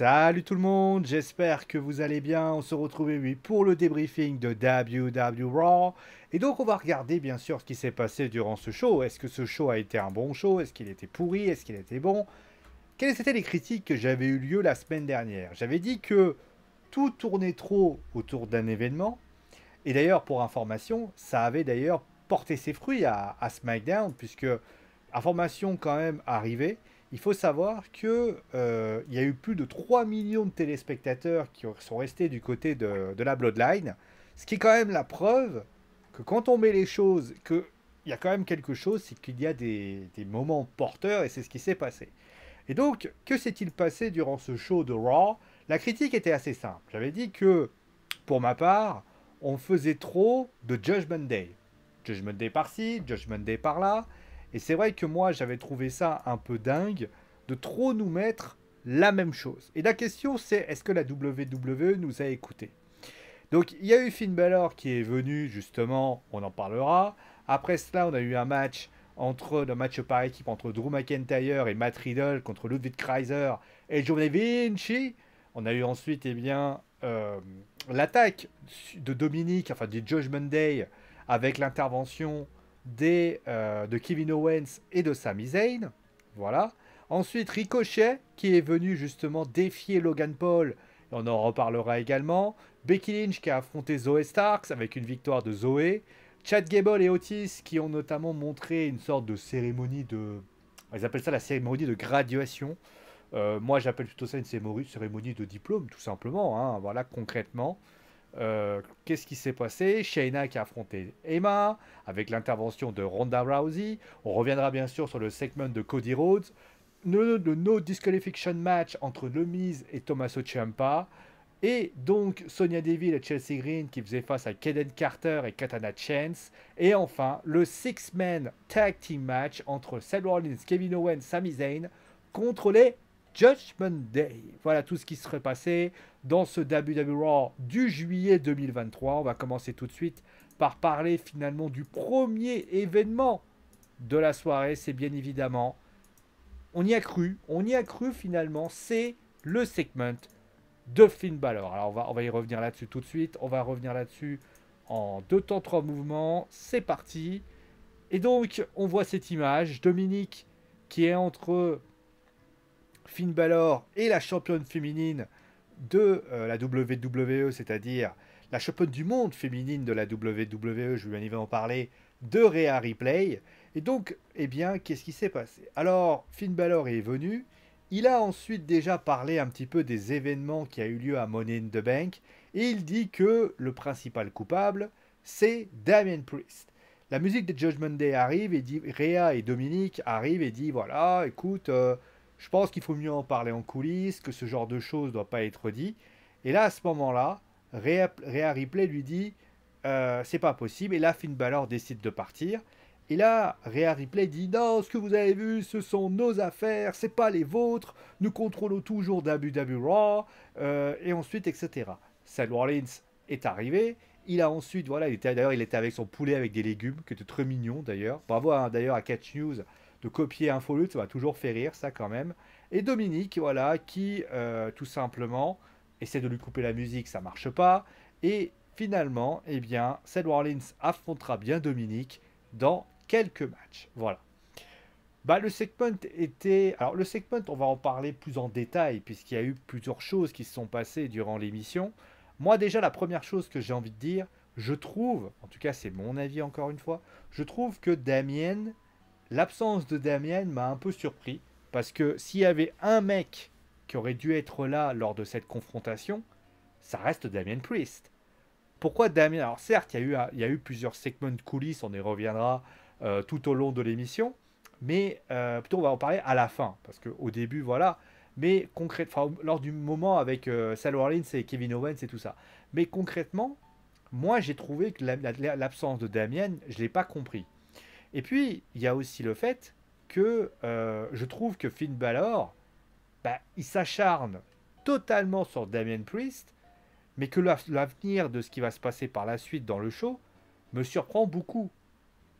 Salut tout le monde, j'espère que vous allez bien. On se retrouve oui, pour le débriefing de WW Raw. Et donc on va regarder bien sûr ce qui s'est passé durant ce show. Est-ce que ce show a été un bon show? Est-ce qu'il était pourri? Est-ce qu'il était bon? Quelles étaient les critiques que j'avais eu lieu la semaine dernière? J'avais dit que tout tournait trop autour d'un événement. Et d'ailleurs, pour information, ça avait d'ailleurs porté ses fruits à SmackDown, puisque information quand même arrivée. Il faut savoir que il y a eu plus de 3 millions de téléspectateurs qui sont restés du côté de la Bloodline, ce qui est quand même la preuve que quand on met les choses, qu'il y a quand même quelque chose, c'est qu'il y a des moments porteurs, et c'est ce qui s'est passé. Et donc, que s'est-il passé durant ce show de Raw? La critique était assez simple. J'avais dit que, pour ma part, on faisait trop de Judgment Day. Judgment Day par-ci, Judgment Day par-là. Et c'est vrai que moi, j'avais trouvé ça un peu dingue de trop nous mettre la même chose. Et la question, c'est est-ce que la WWE nous a écoutés? Donc, il y a eu Finn Balor qui est venu, justement, on en parlera. Après cela, on a eu un match le match par équipe entre Drew McIntyre et Matt Riddle contre Ludwig Kaiser et Giovanni Vinci. On a eu ensuite, eh bien, l'attaque de Dominique, enfin du Judgment Day, avec l'intervention de Kevin Owens et de Sami Zayn. Voilà. Ensuite, Ricochet, qui est venu justement défier Logan Paul. On en reparlera également. Becky Lynch qui a affronté Zoe Starks avec une victoire de Zoé. Chad Gable et Otis qui ont notamment montré une sorte de cérémonie de... Ils appellent ça la cérémonie de graduation. Moi, j'appelle plutôt ça une cérémonie de diplôme, tout simplement. Hein. Voilà, concrètement. Qu'est-ce qui s'est passé? Shayna qui a affronté Emma avec l'intervention de Ronda Rousey. On reviendra bien sûr sur le segment de Cody Rhodes. Le no disqualification match entre The Miz et Tommaso Ciampa. Et donc Sonya Deville et Chelsea Green qui faisaient face à Kaden Carter et Katana Chance. Et enfin, le six-man tag team match entre Seth Rollins, Kevin Owens, Sami Zayn contre les Judgment Day. Voilà tout ce qui serait passé dans ce WWE Raw du juillet 2023. On va commencer tout de suite par parler finalement du premier événement de la soirée. C'est bien évidemment, on y a cru finalement, c'est le segment de Finn Balor. Alors on va y revenir là-dessus tout de suite. On va revenir là-dessus en 2 temps 3 mouvements. C'est parti. Et donc on voit cette image. Dominique qui est entre Finn Balor et la championne féminine de la WWE, c'est-à-dire la championne du monde féminine de la WWE, je vais bien évidemment parler de Rhea Ripley. Et donc, eh bien, qu'est-ce qui s'est passé? Alors, Finn Balor est venu, il a ensuite déjà parlé un petit peu des événements qui a eu lieu à Money in the Bank, et il dit que le principal coupable, c'est Damien Priest. La musique de Judgment Day arrive et dit, Rhea et Dominique arrivent et dit, voilà, écoute, je pense qu'il faut mieux en parler en coulisses, que ce genre de choses ne doit pas être dit. Et là, à ce moment-là, Rhea Ripley lui dit c'est pas possible. Et là, Finn Balor décide de partir. Et là, Rhea Ripley dit non, ce que vous avez vu, ce sont nos affaires, c'est pas les vôtres. Nous contrôlons toujours WWE Raw. Et ensuite, etc. Seth Rollins est arrivé. Il a ensuite, voilà, il était avec son poulet avec des légumes, qui était très mignon d'ailleurs. Bravo d'ailleurs à Catch News de copier Infolute, ça m'a toujours fait rire, ça quand même. Et Dominique, voilà, qui tout simplement essaie de lui couper la musique, ça marche pas. Et finalement, eh bien, Seth Rollins affrontera bien Dominique dans quelques matchs. Voilà. Bah, le segment était. Alors, le segment, on va en parler plus en détail, puisqu'il y a eu plusieurs choses qui se sont passées durant l'émission. Moi, déjà, la première chose que j'ai envie de dire, je trouve, en tout cas, c'est mon avis encore une fois, je trouve que Damien, l'absence de Damien m'a un peu surpris. Parce que s'il y avait un mec qui aurait dû être là lors de cette confrontation, ça reste Damien Priest. Pourquoi Damien? Alors certes, il y a eu plusieurs segments de coulisses, on y reviendra tout au long de l'émission, mais plutôt on va en parler à la fin, parce qu'au début, voilà, mais concrètement, lors du moment avec Seth Rollins et Kevin Owens et tout ça. Mais concrètement, moi j'ai trouvé que l'absence de Damien, je ne l'ai pas compris. Et puis, il y a aussi le fait que je trouve que Finn Balor, bah, il s'acharne totalement sur Damien Priest, mais que l'avenir de ce qui va se passer par la suite dans le show me surprend beaucoup.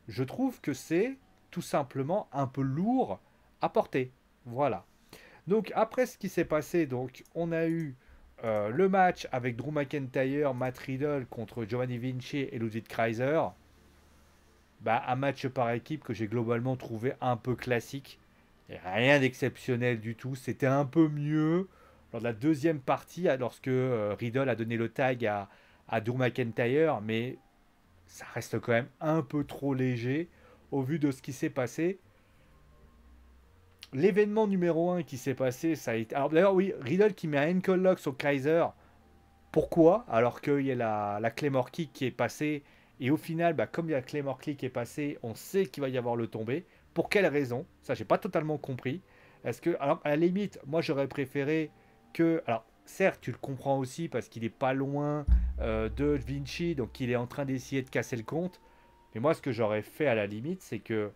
Je trouve que c'est tout simplement un peu lourd à porter. Voilà. Donc après ce qui s'est passé, donc on a eu le match avec Drew McIntyre, Matt Riddle contre Giovanni Vinci et Ludwig Kaiser. Bah, un match par équipe que j'ai globalement trouvé un peu classique. Et rien d'exceptionnel du tout. C'était un peu mieux lors de la deuxième partie, lorsque Riddle a donné le tag à Drew McIntyre, mais ça reste quand même un peu trop léger au vu de ce qui s'est passé. L'événement numéro un qui s'est passé, ça a été. Alors d'ailleurs, oui, Riddle qui met un ankle lock sur Kaiser. Pourquoi? Alors qu'il y a la Claymore Kick qui est passée. Et au final, bah, comme il y a la Claymore Kick qui est passée, on sait qu'il va y avoir le tombé. Pour quelle raison? Ça, j'ai pas totalement compris. Est-ce que, alors, à la limite, moi, j'aurais préféré que. Alors, certes, tu le comprends aussi parce qu'il est pas loin de Vinci, donc il est en train d'essayer de casser le compte. Mais moi, ce que j'aurais fait à la limite, c'est que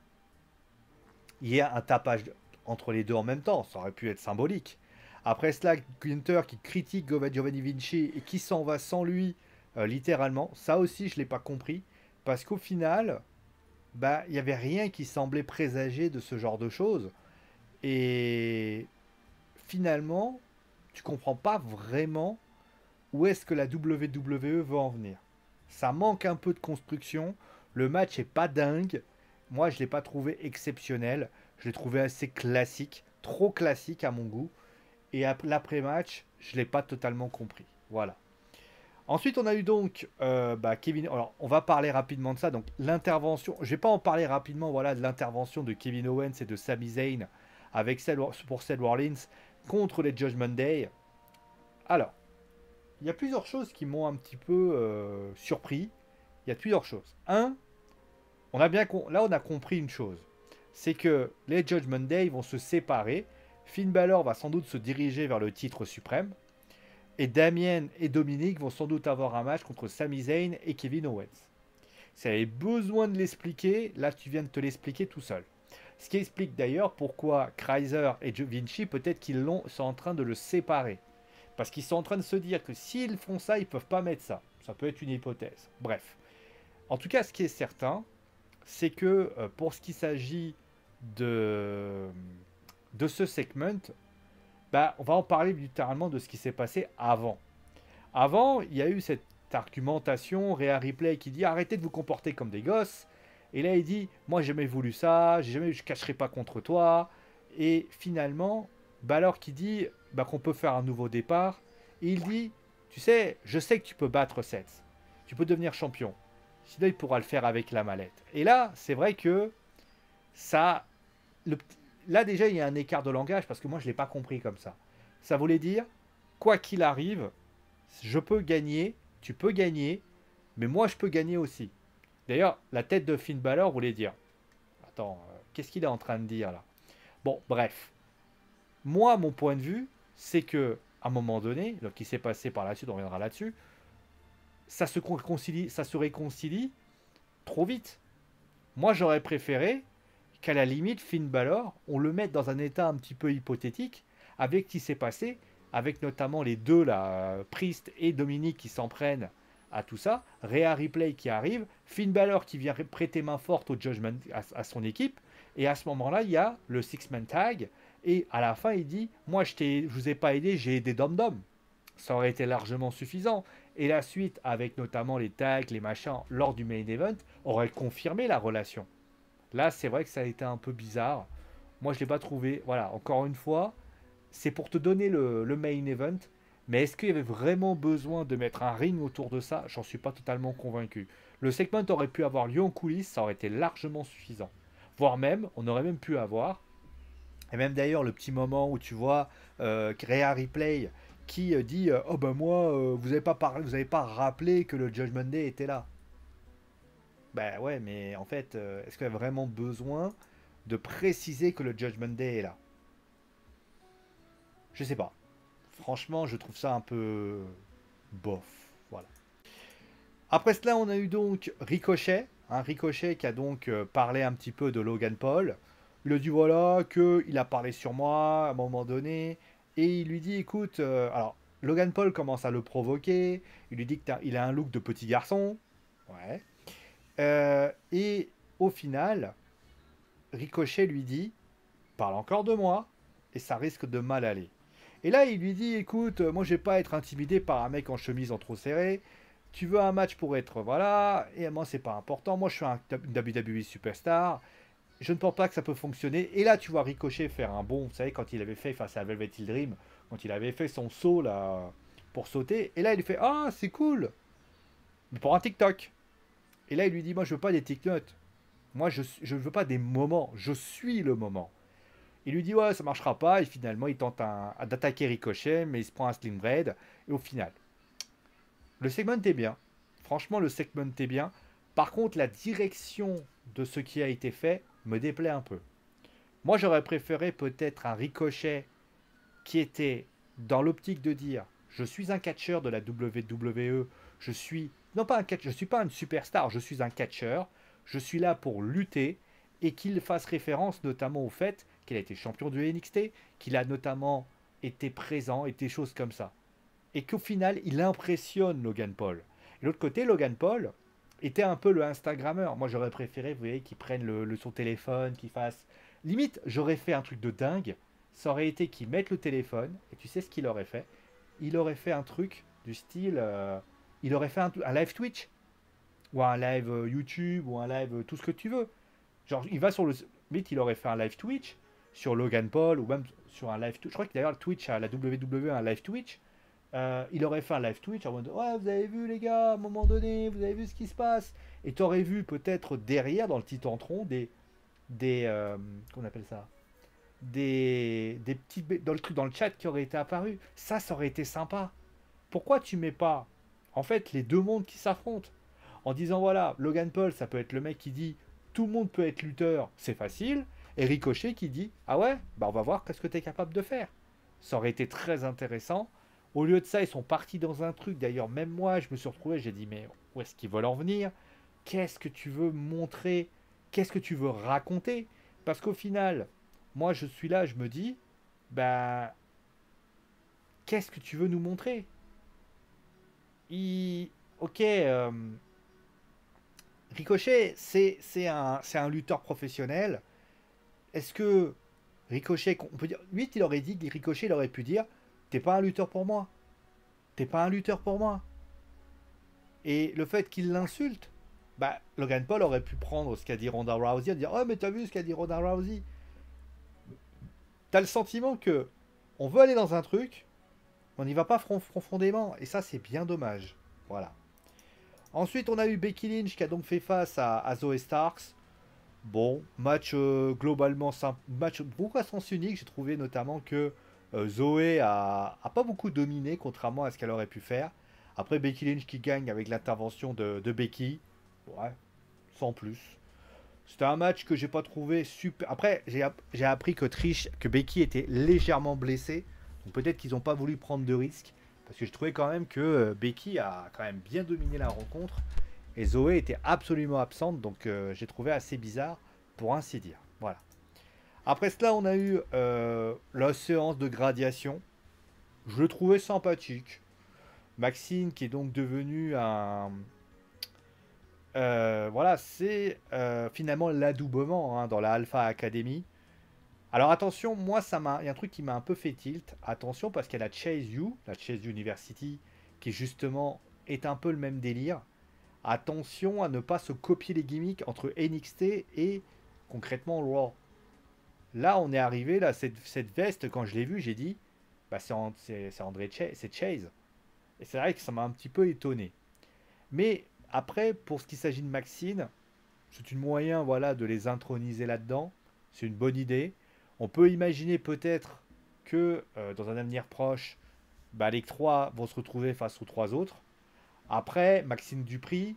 il y ait un tapage entre les deux en même temps. Ça aurait pu être symbolique. Après cela, Günther qui critique Giovanni Vinci et qui s'en va sans lui, littéralement. Ça aussi, je ne l'ai pas compris. Parce qu'au final, bah, il n'y avait rien qui semblait présager de ce genre de choses. Et finalement, tu comprends pas vraiment où est-ce que la WWE veut en venir. Ça manque un peu de construction. Le match est pas dingue. Moi, je l'ai pas trouvé exceptionnel. Je l'ai trouvé assez classique, trop classique à mon goût. Et l'après-match, je l'ai pas totalement compris. Voilà. Ensuite, on a eu donc Kevin. Alors, on va parler rapidement de ça. Donc, l'intervention. Je vais pas en parler rapidement. Voilà, de l'intervention de Kevin Owens et de Sami Zayn avec pour Seth Rollins contre les Judgment Day. Alors, il y a plusieurs choses qui m'ont un petit peu surpris. Il y a plusieurs choses. Un, là on a compris une chose. C'est que les Judgment Day vont se séparer. Finn Balor va sans doute se diriger vers le titre suprême. Et Damien et Dominic vont sans doute avoir un match contre Sami Zayn et Kevin Owens. Si tu avais besoin de l'expliquer, là tu viens de te l'expliquer tout seul. Ce qui explique d'ailleurs pourquoi Kaiser et Vinci, peut-être qu'ils sont en train de le séparer. Parce qu'ils sont en train de se dire que s'ils font ça, ils ne peuvent pas mettre ça. Ça peut être une hypothèse. Bref. En tout cas, ce qui est certain, c'est que pour ce qui s'agit de, de ce segment, bah, on va en parler littéralement de ce qui s'est passé avant. Avant, il y a eu cette argumentation, Rhea Ripley qui dit arrêtez de vous comporter comme des gosses. Et là, il dit moi j'ai jamais voulu ça, je ne cacherai pas contre toi. Et finalement, Balor qui dit qu'on peut faire un nouveau départ. Et il dit tu sais, je sais que tu peux battre Seth. Tu peux devenir champion. Sinon, il pourra le faire avec la mallette. Et là, c'est vrai que ça. Le, là, déjà, il y a un écart de langage parce que moi, je ne l'ai pas compris comme ça. Ça voulait dire quoi qu'il arrive, je peux gagner, tu peux gagner, mais moi, je peux gagner aussi. D'ailleurs, la tête de Finn Balor voulait dire attends, qu'est-ce qu'il est en train de dire là? Bon, bref. Moi, mon point de vue, c'est que à un moment donné, donc qui s'est passé par la suite, on reviendra là-dessus, ça se réconcilie trop vite. Moi, j'aurais préféré qu'à la limite, Finn Balor, on le mette dans un état un petit peu hypothétique avec ce qui s'est passé, avec notamment les deux, là, Priest et Dominique qui s'en prennent à tout ça, Rhea Ripley qui arrive, Finn Balor qui vient prêter main forte au Judgment à son équipe, et à ce moment-là, il y a le Six-Man Tag, et à la fin, il dit moi, je vous ai pas aidé, j'ai aidé Dom Dom. Ça aurait été largement suffisant. Et la suite, avec notamment les tags, les machins, lors du main event, aurait confirmé la relation. Là, c'est vrai que ça a été un peu bizarre. Moi, je ne l'ai pas trouvé. Voilà, encore une fois, c'est pour te donner le main event. Mais est-ce qu'il y avait vraiment besoin de mettre un ring autour de ça? J'en suis pas totalement convaincu. Le segment aurait pu avoir lieu en coulisses, ça aurait été largement suffisant. Voire même, on aurait même pu avoir, et même d'ailleurs le petit moment où tu vois Rhea Ripley qui dit oh ben moi vous avez pas parlé, vous avez pas rappelé que le Judgment Day était là. Ben ouais, mais en fait, est-ce qu'il y a vraiment besoin de préciser que le Judgment Day est là? Je sais pas. Franchement, je trouve ça un peu bof. Voilà. Après cela, on a eu donc Ricochet. Un Ricochet qui a donc parlé un petit peu de Logan Paul. Il a dit voilà qu'il a parlé sur moi à un moment donné. Et il lui dit écoute, alors Logan Paul commence à le provoquer. Il lui dit qu'il a un look de petit garçon. Ouais. Et au final, Ricochet lui dit parle encore de moi. et ça risque de mal aller. Et là, il lui dit, écoute, moi je vais pas être intimidé par un mec en chemise en trop serré. Tu veux un match pour être, voilà, et moi c'est pas important. Moi je suis une WWE superstar. Je ne pense pas que ça peut fonctionner. Et là, tu vois Ricochet faire un bond, vous savez, quand il avait fait face à Velvet Dream, quand il avait fait son saut là pour sauter. Et là, il lui fait, ah, c'est cool, mais pour un TikTok. Et là, il lui dit, moi je veux pas des TikToks. Moi je veux pas des moments, je suis le moment. Il lui dit ouais ça marchera pas et finalement il tente d'attaquer Ricochet mais il se prend un Sling Blade et au final le segment est bien. Franchement le segment est bien. Par contre la direction de ce qui a été fait me déplaît un peu. Moi j'aurais préféré peut-être un Ricochet qui était dans l'optique de dire je suis un catcheur de la WWE, je suis non pas un catch, je suis pas une superstar, je suis un catcheur, je suis là pour lutter et qu'il fasse référence notamment au fait qu'il a été champion du NXT, qu'il a notamment été présent et des choses comme ça. Et qu'au final, il impressionne Logan Paul. Et l'autre côté, Logan Paul était un peu le Instagrammeur. Moi, j'aurais préféré, vous voyez, qu'il prenne son téléphone, qu'il fasse... Limite, j'aurais fait un truc de dingue. Ça aurait été qu'il mette le téléphone, et tu sais ce qu'il aurait fait? Il aurait fait un truc du style... il aurait fait un live Twitch, ou un live YouTube, ou un live tout ce que tu veux. Genre, il va sur le... Vite, il aurait fait un live Twitch sur Logan Paul, ou même sur un live... Je crois que d'ailleurs, Twitch, à la WWE, un live Twitch. Il aurait fait un live Twitch en mode ouais vous avez vu les gars à un moment donné vous avez vu ce qui se passe et t'aurais vu peut-être derrière dans le petit entron des qu'on appelle ça des petits dans le truc dans le chat qui aurait été apparu ça aurait été sympa. Pourquoi tu mets pas en fait les deux mondes qui s'affrontent en disant voilà Logan Paul ça peut être le mec qui dit tout le monde peut être lutteur c'est facile et Ricochet qui dit ah ouais bah on va voir qu'est-ce que t'es capable de faire. Ça aurait été très intéressant. Au lieu de ça, ils sont partis dans un truc. D'ailleurs, même moi, je me suis retrouvé, j'ai dit, mais où est-ce qu'ils veulent en venir? Qu'est-ce que tu veux montrer? Qu'est-ce que tu veux raconter? Parce qu'au final, moi, je suis là, je me dis, bah, qu'est-ce que tu veux nous montrer? Ok, Ricochet, c'est un lutteur professionnel. Est-ce que Ricochet, on peut dire, lui, il aurait dit, Ricochet, il aurait pu dire, t'es pas un lutteur pour moi. T'es pas un lutteur pour moi. Et le fait qu'il l'insulte, bah, Logan Paul aurait pu prendre ce qu'a dit Ronda Rousey et dire oh, mais t'as vu ce qu'a dit Ronda Rousey. T'as le sentiment que on veut aller dans un truc, on n'y va pas profondément. Et ça, c'est bien dommage. Voilà. Ensuite, on a eu Becky Lynch qui a donc fait face à Zoe Starks. Bon, match globalement simple. Match beaucoup à sens unique. J'ai trouvé notamment que Zoé a pas beaucoup dominé, contrairement à ce qu'elle aurait pu faire. Après, Becky Lynch qui gagne avec l'intervention de Becky. Ouais, sans plus. C'était un match que j'ai pas trouvé super. Après, j'ai appris que Becky était légèrement blessée. Donc peut-être qu'ils n'ont pas voulu prendre de risques. Parce que je trouvais quand même que Becky a quand même bien dominé la rencontre. Et Zoé était absolument absente. Donc j'ai trouvé assez bizarre, pour ainsi dire. Voilà. Après cela, on a eu la séance de gradation. Je le trouvais sympathique. Maxine, qui est donc devenu un. Voilà, c'est finalement l'adoubement hein, dans la Alpha Academy. Alors attention, moi, il y a un truc qui m'a un peu fait tilt. Attention, parce qu'il y a la Chase University, qui justement est un peu le même délire. Attention à ne pas se copier les gimmicks entre NXT et concrètement Raw. Là, on est arrivé, là, cette veste, quand je l'ai vue, j'ai dit, bah, c'est André Chase, c'est Chase. Et c'est vrai que ça m'a un petit peu étonné. Mais après, pour ce qui s'agit de Maxine, c'est une moyen, voilà, de les introniser là-dedans. C'est une bonne idée. On peut imaginer peut-être que dans un avenir proche, bah, les trois vont se retrouver face aux trois autres. Après, Maxine Dupri,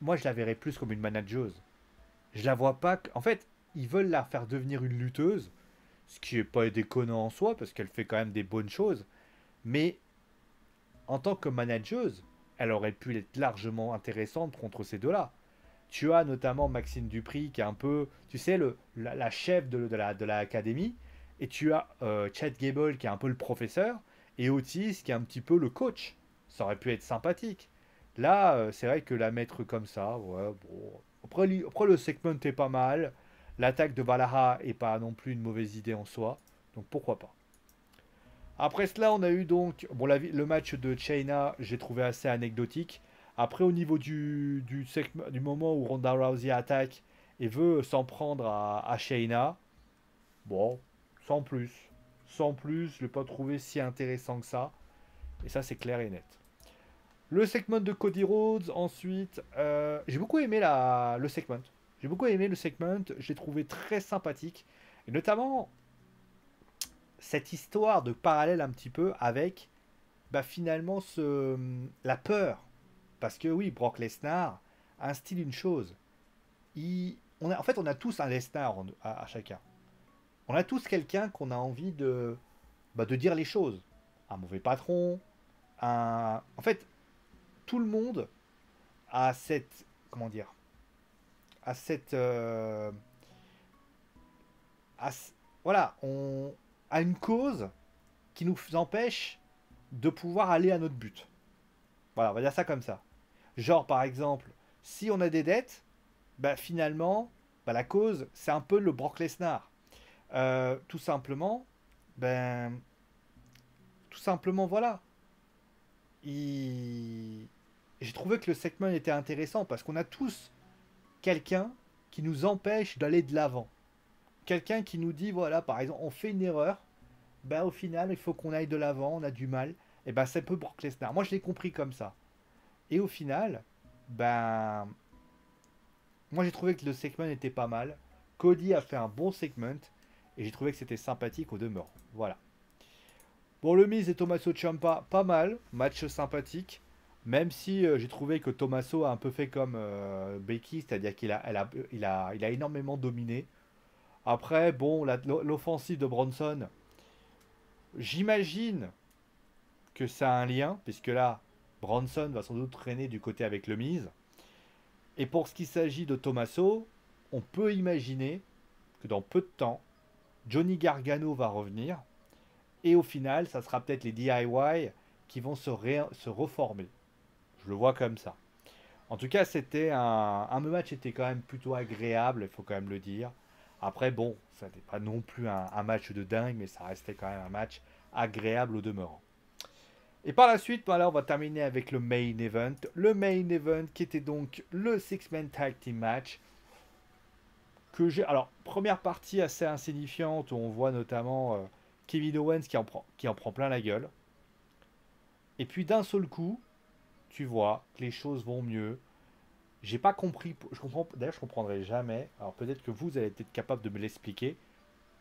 moi je la verrais plus comme une manageuse. Je la vois pas. En fait, ils veulent la faire devenir une lutteuse, ce qui est pas déconnant en soi parce qu'elle fait quand même des bonnes choses. Mais en tant que manageuse, elle aurait pu être largement intéressante contre ces deux-là. Tu as notamment Maxine Dupri qui est un peu, tu sais, la chef de l'académie, et tu as Chad Gable qui est un peu le professeur, et Otis qui est un petit peu le coach. Ça aurait pu être sympathique. Là, c'est vrai que la mettre comme ça, ouais, bon. Après, le segment est pas mal. L'attaque de Valhalla est pas non plus une mauvaise idée en soi. Donc pourquoi pas. Après cela, on a eu donc bon, le match de Shayna, j'ai trouvé assez anecdotique. Après, au niveau du moment où Ronda Rousey attaque et veut s'en prendre à Shayna, bon, sans plus. Sans plus, je l'ai pas trouvé si intéressant que ça. Et ça, c'est clair et net. Le segment de Cody Rhodes, ensuite, j'ai beaucoup aimé le segment. J'ai beaucoup aimé le segment, je l'ai trouvé très sympathique. Et notamment, cette histoire de parallèle un petit peu avec bah, finalement la peur. Parce que oui, Brock Lesnar instille une chose. En fait, on a tous un Lesnar à chacun. On a tous quelqu'un qu'on a envie de dire les choses. Un mauvais patron, En fait, tout le monde a cette... Comment dire a cette... a c- Voilà, on a une cause qui nous empêche de pouvoir aller à notre but. Voilà, on va dire ça comme ça. Genre, par exemple, si on a des dettes, bah, finalement, bah, la cause, c'est un peu le Brock Lesnar. Tout simplement, ben, tout simplement, voilà. Il... J'ai trouvé que le segment était intéressant parce qu'on a tous quelqu'un qui nous empêche d'aller de l'avant. Quelqu'un qui nous dit, voilà, par exemple, on fait une erreur, ben, au final, il faut qu'on aille de l'avant, on a du mal. Et ben, c'est un peu Brock Lesnar. Moi, je l'ai compris comme ça. Et au final, ben, moi, j'ai trouvé que le segment était pas mal. Cody a fait un bon segment et j'ai trouvé que c'était sympathique au demeurant. Voilà. Bon, le Miz et Tommaso Ciampa, pas mal. Match sympathique. Même si j'ai trouvé que Tommaso a un peu fait comme Becky, c'est-à-dire qu'il a énormément dominé. Après, bon, l'offensive de Bronson, j'imagine que ça a un lien, puisque là, Bronson va sans doute traîner du côté avec le Miz. Et pour ce qui s'agit de Tommaso, on peut imaginer que dans peu de temps, Johnny Gargano va revenir. Et au final, ça sera peut-être les DIY qui vont se reformer. Je le vois comme ça. En tout cas, c'était un match était quand même plutôt agréable, il faut quand même le dire. Après, bon, ça n'était pas non plus un match de dingue, mais ça restait quand même un match agréable au demeurant. Et par la suite, voilà, on va terminer avec le main event. Le main event qui était donc le Six-Man Tag Team Match. Alors, première partie assez insignifiante où on voit notamment Kevin Owens qui en prend plein la gueule. Et puis d'un seul coup, tu vois que les choses vont mieux. J'ai pas compris, d'ailleurs je comprendrai jamais, alors peut-être que vous allez être capable de me l'expliquer,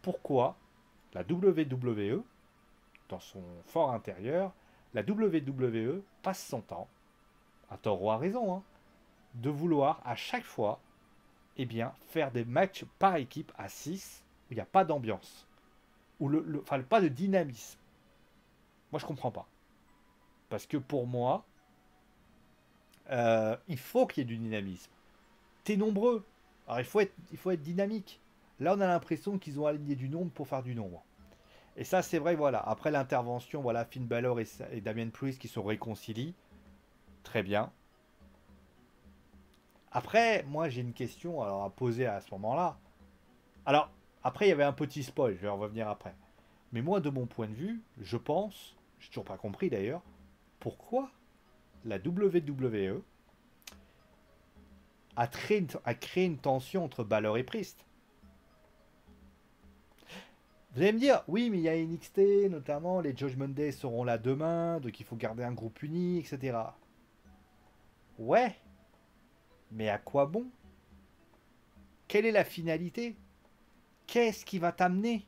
pourquoi la WWE, dans son fort intérieur, la WWE passe son temps, à tort ou à raison, hein, de vouloir à chaque fois eh bien, faire des matchs par équipe à 6 où il n'y a pas d'ambiance, où enfin, pas de dynamisme. Moi je comprends pas. Parce que pour moi, il faut qu'il y ait du dynamisme. T'es nombreux. Alors il faut être dynamique. Là, on a l'impression qu'ils ont aligné du nombre pour faire du nombre. Et ça, c'est vrai, voilà. Après l'intervention, voilà, Finn Balor et Damien Priest qui se réconcilient. Très bien. Après, moi, j'ai une question alors, à poser à ce moment-là. Alors, après, il y avait un petit spoil, je vais en revenir après. Mais moi, de mon point de vue, je pense, j'ai toujours pas compris d'ailleurs, pourquoi la WWE a créé une tension entre Balor et Priest. Vous allez me dire, oui, mais il y a NXT, notamment, les Judgment Day seront là demain, donc il faut garder un groupe uni, etc. Ouais, mais à quoi bon? Quelle est la finalité? Qu'est-ce qui va t'amener?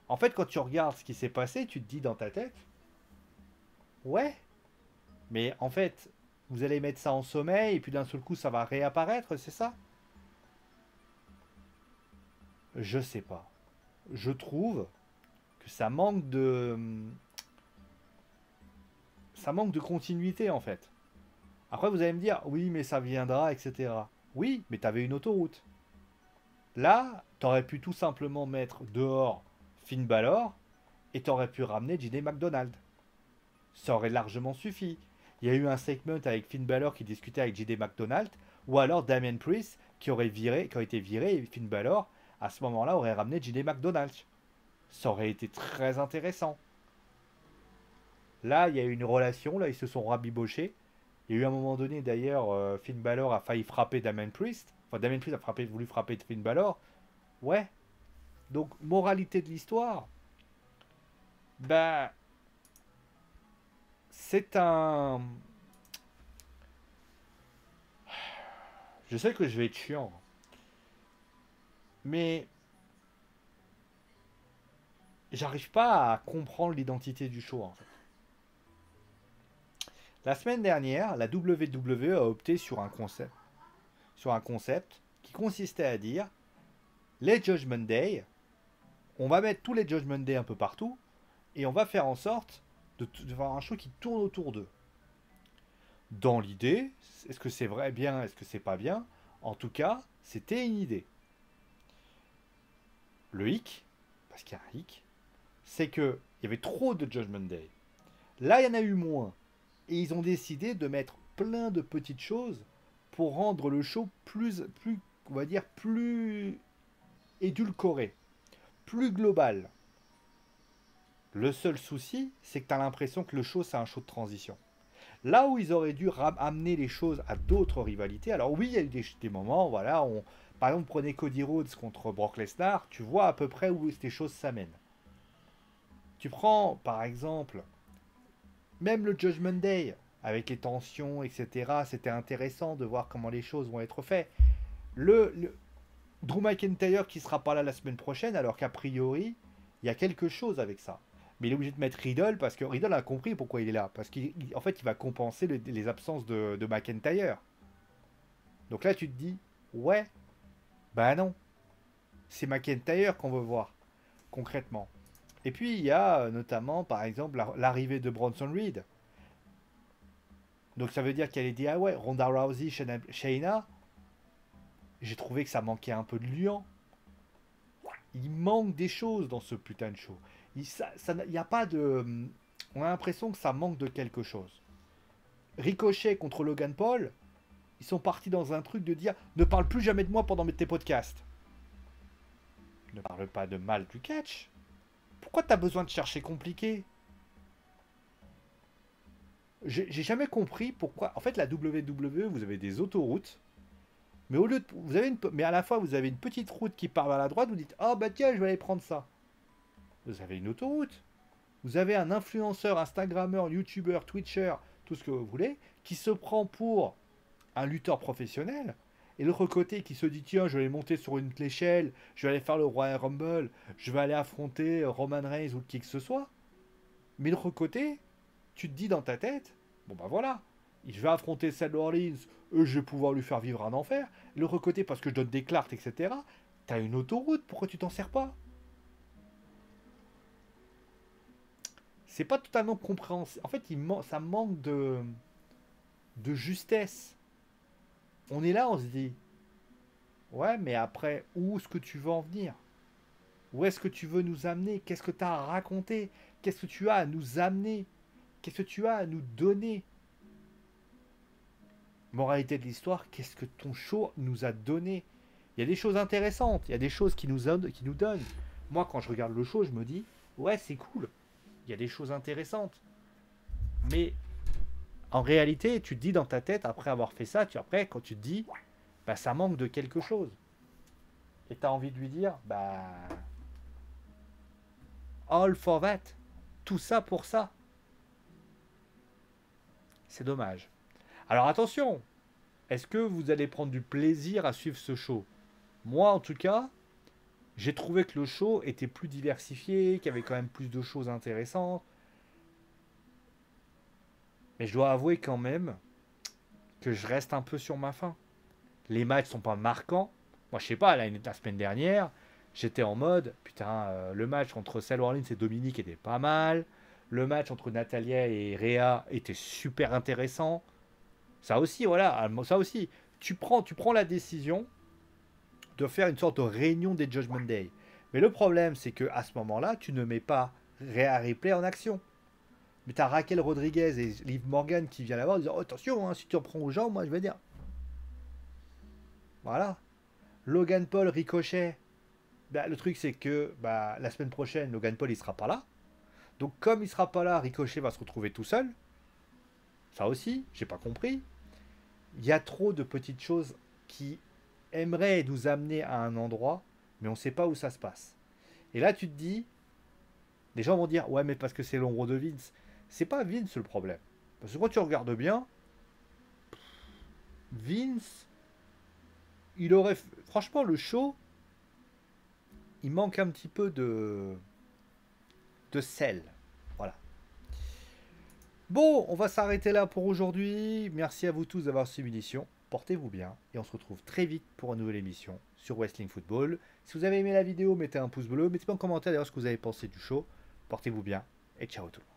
En fait, quand tu regardes ce qui s'est passé, tu te dis dans ta tête, ouais, mais en fait, vous allez mettre ça en sommeil, et puis d'un seul coup, ça va réapparaître, c'est ça? Je sais pas. Je trouve que ça manque de continuité, en fait. Après, vous allez me dire, oui, mais ça viendra, etc. Oui, mais tu avais une autoroute. Là, tu aurais pu tout simplement mettre dehors Finn Balor et tu aurais pu ramener JD McDonald. Ça aurait largement suffi. Il y a eu un segment avec Finn Balor qui discutait avec JD McDonald ou alors Damien Priest qui aurait été viré et Finn Balor à ce moment-là aurait ramené JD McDonald. Ça aurait été très intéressant. Là, il y a eu une relation, là, ils se sont rabibochés. Il y a eu un moment donné, d'ailleurs, Finn Balor a failli frapper Damien Priest. Enfin, Damien Priest a voulu frapper Finn Balor. Ouais. Donc, moralité de l'histoire, ben, c'est un... Je sais que je vais être chiant, mais j'arrive pas à comprendre l'identité du show, en fait. La semaine dernière, la WWE a opté sur un concept qui consistait à dire les Judgment Day, on va mettre tous les Judgment Day un peu partout et on va faire en sorte de faire un show qui tourne autour d'eux. Dans l'idée, est-ce que c'est vrai bien, est-ce que c'est pas bien? En tout cas, c'était une idée. Le hic, parce qu'il y a un hic, c'est qu'il y avait trop de Judgment Day. Là, il y en a eu moins. Et ils ont décidé de mettre plein de petites choses pour rendre le show plus on va dire, plus édulcoré, plus global. Le seul souci, c'est que tu as l'impression que le show, c'est un show de transition. Là où ils auraient dû amener les choses à d'autres rivalités, alors oui, il y a eu des moments, voilà, par exemple, prenez Cody Rhodes contre Brock Lesnar, tu vois à peu près où ces choses s'amènent. Tu prends, par exemple, même le Judgment Day, avec les tensions, etc., c'était intéressant de voir comment les choses vont être faites. Le Drew McIntyre qui sera pas là la semaine prochaine, alors qu'a priori, il y a quelque chose avec ça. Mais il est obligé de mettre Riddle parce que Riddle a compris pourquoi il est là. Parce qu'en fait, il va compenser les absences de McIntyre. Donc là, tu te dis, ouais, bah non. C'est McIntyre qu'on veut voir, concrètement. Et puis, il y a notamment, par exemple, l'arrivée de Bronson Reed. Donc ça veut dire qu'elle est dit, ah ouais, Ronda Rousey, Shayna, j'ai trouvé que ça manquait un peu de liant. Il manque des choses dans ce putain de show. Il n'y a pas de... On a l'impression que ça manque de quelque chose. Ricochet contre Logan Paul, ils sont partis dans un truc de dire ne parle plus jamais de moi pendant tes podcasts. Ne parle pas de mal du catch. Pourquoi t'as besoin de chercher compliqué? J'ai jamais compris pourquoi. En fait, la WWE, vous avez des autoroutes, mais au lieu de, mais à la fois vous avez une petite route qui part vers la droite. Vous dites ah bah tiens, je vais aller prendre ça. Vous avez une autoroute. Vous avez un influenceur, Instagrammeur, YouTuber, Twitcher, tout ce que vous voulez, qui se prend pour un lutteur professionnel, et l'autre côté qui se dit tiens, je vais aller monter sur une échelle, je vais aller faire le Royal Rumble, je vais aller affronter Roman Reigns ou qui que ce soit. Mais l'autre côté, tu te dis dans ta tête, bon bah voilà, je vais affronter Seth Rollins, je vais pouvoir lui faire vivre un enfer. L'autre côté, parce que je donne des clarts, etc., t'as une autoroute, pourquoi tu t'en sers pas? C'est pas totalement compréhensible. En fait, ça manque de justesse. On est là, on se dit, ouais, mais après, où est-ce que tu veux en venir? Où est-ce que tu veux nous amener? Qu'est-ce que tu as à raconter? Qu'est-ce que tu as à nous amener? Qu'est-ce que tu as à nous donner? Moralité de l'histoire, qu'est-ce que ton show nous a donné? Il y a des choses intéressantes, il y a des choses qui nous donnent. Moi, quand je regarde le show, je me dis, ouais, c'est cool. Il y a des choses intéressantes. Mais en réalité, tu te dis dans ta tête, après avoir fait ça, après, quand tu te dis, bah, ça manque de quelque chose. Et tu as envie de lui dire, bah, all for that. Tout ça pour ça. C'est dommage. Alors attention, est-ce que vous allez prendre du plaisir à suivre ce show? Moi, en tout cas, j'ai trouvé que le show était plus diversifié, qu'il y avait quand même plus de choses intéressantes. Mais je dois avouer quand même que je reste un peu sur ma faim. Les matchs sont pas marquants. Moi, je sais pas, la semaine dernière, j'étais en mode, putain, le match entre Seth Rollins et Dominique était pas mal. Le match entre Natalia et Rhea était super intéressant. Ça aussi, voilà, ça aussi. Tu prends la décision de faire une sorte de réunion des Judgment Day. Mais le problème, c'est que à ce moment-là, tu ne mets pas Rhea Ripley en action. Mais tu as Raquel Rodriguez et Liv Morgan qui viennent là-bas en disant oh, attention, hein, si tu en prends aux gens, moi je vais dire. Voilà. Logan Paul, Ricochet. Bah, le truc, c'est que bah, la semaine prochaine, Logan Paul, il sera pas là. Donc, comme il sera pas là, Ricochet va se retrouver tout seul. Ça aussi, j'ai pas compris. Il y a trop de petites choses qui aimeraient nous amener à un endroit, mais on sait pas où ça se passe. Et là, tu te dis, les gens vont dire, ouais, mais parce que c'est l'ombre de Vince. C'est pas Vince le problème. Parce que quand tu regardes bien, Vince, il aurait. Franchement, le show, il manque un petit peu de sel. Voilà. Bon, on va s'arrêter là pour aujourd'hui. Merci à vous tous d'avoir suivi l'émission. Portez-vous bien et on se retrouve très vite pour une nouvelle émission sur Wrestling Football. Si vous avez aimé la vidéo, mettez un pouce bleu. Mettez-moi en commentaire d'ailleurs ce que vous avez pensé du show. Portez-vous bien et ciao tout le monde.